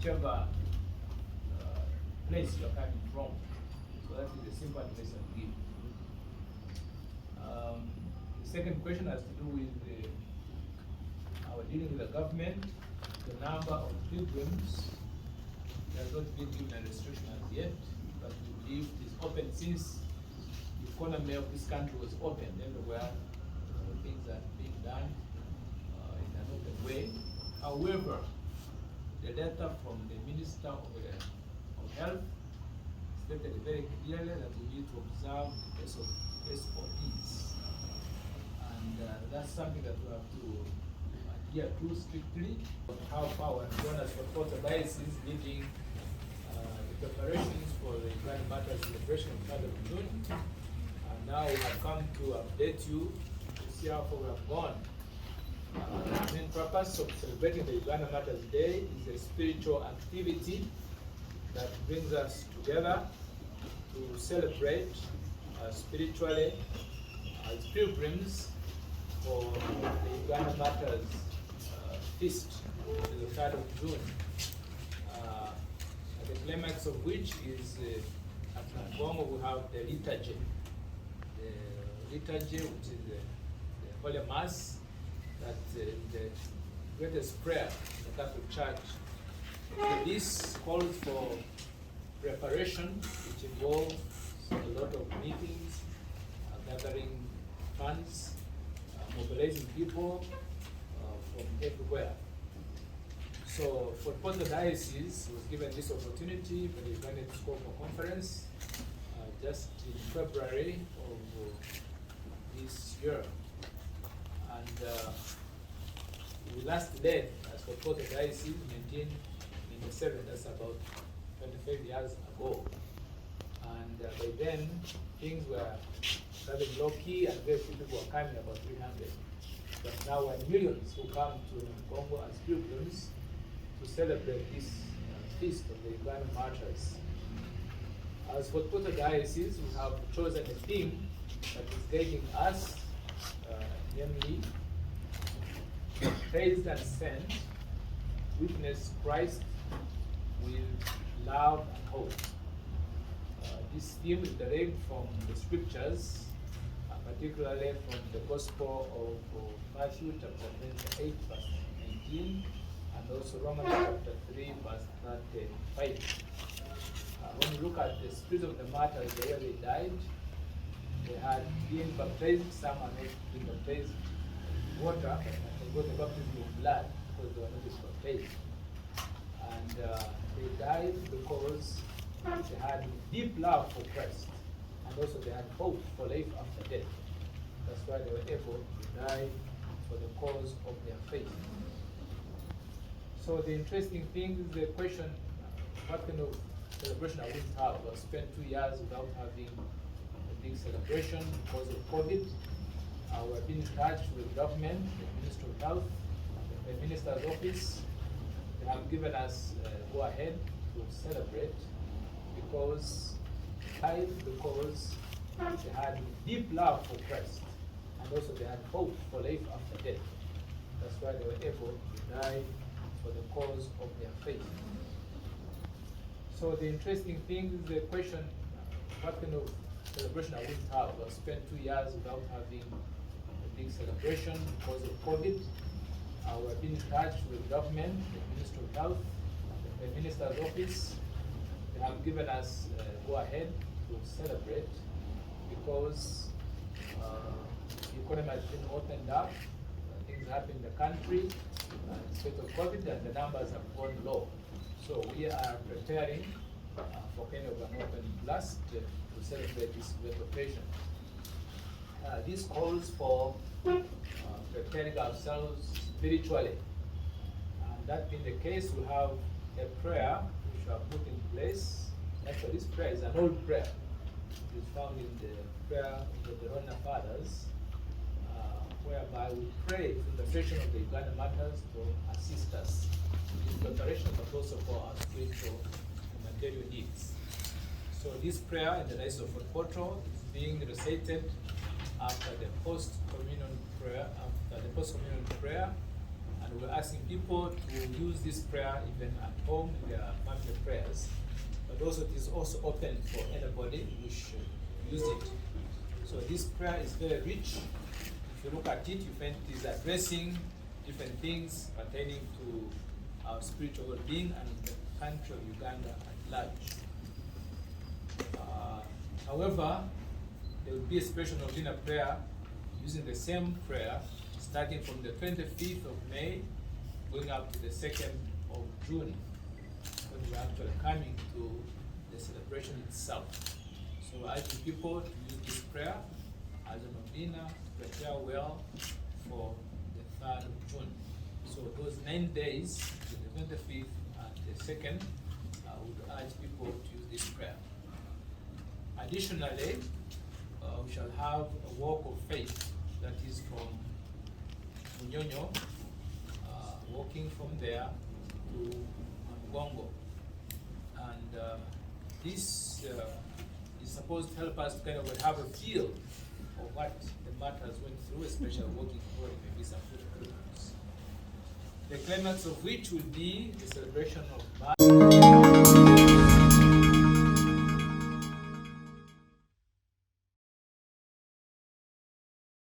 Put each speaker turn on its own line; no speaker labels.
whichever place you're coming from. So that is the simple advice I'll give. The second question has to do with our dealing with the government. The number of pilgrims has not been given a restriction as yet, but we believe it is open since the economy of this country was opened everywhere. Things are being done in an open way. However, the data from the Minister of Health stated very clearly that we need to observe the case of SOPs. And that's something that we have to adhere to strictly. How far we're going as for the diocese leading the preparations for the Grand Matyrs celebration of 3rd of June. And now we have come to update you to see how far we have gone. The main purpose of celebrating the Uganda Matyrs Day is a spiritual activity that brings us together to celebrate spiritually as pilgrims for the Uganda Matyrs feast, the 3rd of June. The climax of which is at Nagongo we have the liturgy. The liturgy, which is the Holy Mass, that the greatest prayer in the Catholic Church. So this calls for preparation, which involves a lot of meetings, gathering funds, mobilizing people from everywhere. So for Porto Diocese was given this opportunity by the Uganda Episcopal Conference just in February of this year. And we last led as for Porto Diocese in 1997, that's about 25 years ago. And by then, things were rather low-key and very few people were coming, about 300. But now we're millions who come to Congo as pilgrims to celebrate this feast of the Uganda Matyrs. As for Porto Diocese, we have chosen a theme that is guiding us, namely, praised and sent, witness Christ with love and hope. This theme is derived from the scriptures, particularly from the Gospel of Matthew chapter 28, verse 19, and also Romans chapter 3, verse 35. When you look at the spirit of the martyrs, the way they died, they had been baptized, some are not being baptized in water, they got the baptism of blood because they were not baptized. And they died because they had deep love for Christ, and also they had hope for life after death. That's why they were able to die for the cause of their faith. So the interesting thing is the question, what kind of celebration are we going to have? We've spent 2 years without having a big celebration because of COVID. We've been in touch with government, the Ministry of Health, the Minister's Office. They have given us go ahead to celebrate because they had deep love for Christ, and also they had hope for life after death. That's why they were able to die for the cause of their faith. So the interesting thing is the question, what kind of celebration are we going to have? We've spent 2 years without having a big celebration because of COVID. We've been in touch with government, the Ministry of Health, the Minister's Office. They have given us go ahead to celebrate because the economy has been opened up, things happen in the country, in spite of COVID, and the numbers have gone low. So we are preparing for kind of an open blast to celebrate this great occasion. This calls for preparing ourselves spiritually. And that being the case, we have a prayer which we have put in place. Actually, this prayer is an old prayer. It is found in the prayer of the Rona Fathers, whereby we pray for the creation of the Uganda Matyrs to assist us in preparation, but also for our spiritual and material needs. So this prayer in the Diocese of Poto is being recited after the post-communion prayer, and And we're asking people to use this prayer even at home in their family prayers. But also it is also open for anybody who should use it. So this prayer is very rich. If you look at it, you find it is addressing different things pertaining to our spiritual well-being and the country of Uganda at large. However, there will be a special novena prayer using the same prayer starting from the 25th of May going up to the 2nd of June when we're actually coming to the celebration itself. So I urge people to use this prayer as a novena to prepare well for the 3rd of June. So those 9 days, the 25th and the 2nd, I would urge people to use this prayer. Additionally, we shall have a walk of faith that is from Munyonyo, walking from there to Mgongo. And this is supposed to help us to kind of have a feel of what the Matyrs went through, especially walking forward, maybe some food programs. The climax of which will be the celebration of